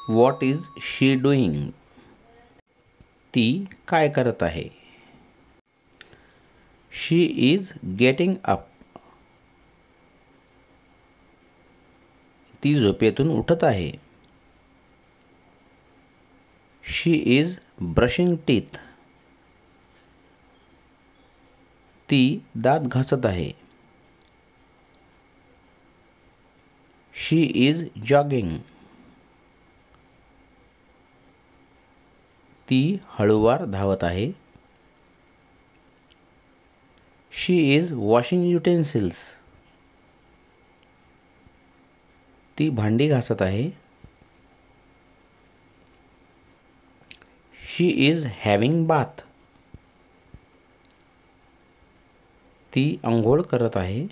What is she doing? ती काय करत आहे? She is getting up. ती झोपेतून उठत आहे. She is brushing teeth. ती दात घासत आहे. She is jogging. ती हळूवार धावत आहे. She is washing utensils. ती भांडी घासत आहे. She is having bath. ती अंघोळ करत आहे.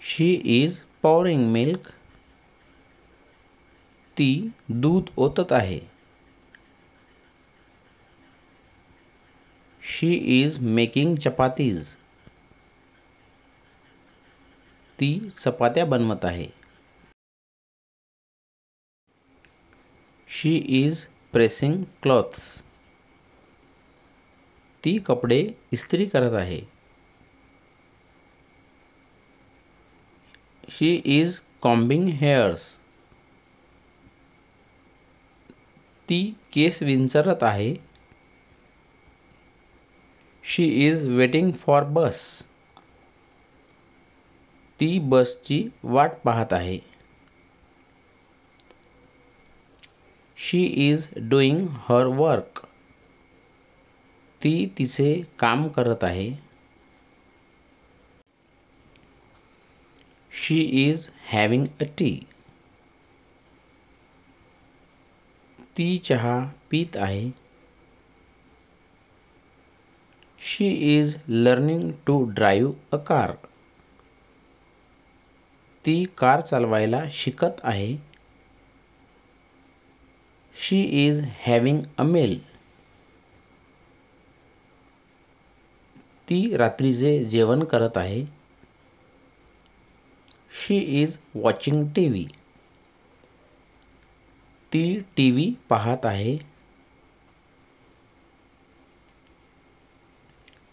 She is pouring milk. ती दूध ओतत आहे. She is making chapatis. ती चपात्या बनवत आहे. She is pressing clothes. ती कपडे इस्त्री करत आहे. She is combing hairs. ती केस विंचरत आहे. She is waiting for bus. ती बसची वाट पाहत आहे. She is doing her work. ती तिचे काम करत आहे. She is having a tea. ती चहा पीत आहे. She is learning to drive a car. ती कार चालवायला शिकत आहे. She is having a meal. ती रात्रीचे जेवण करत आहे. She is watching TV. ती टीव्ही पाहत आहे.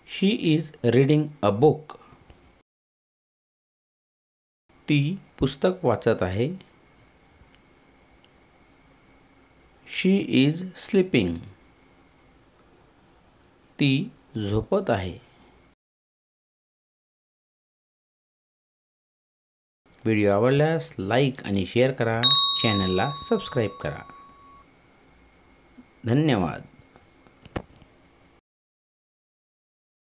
She is reading a book. ती पुस्तक वाचत आहे. She is sleeping. ती झोपत आहे. व्हिडिओ आवडल्यास लाईक आणि शेअर करा. चॅनलला सबस्क्राईब करा. धन्यवाद.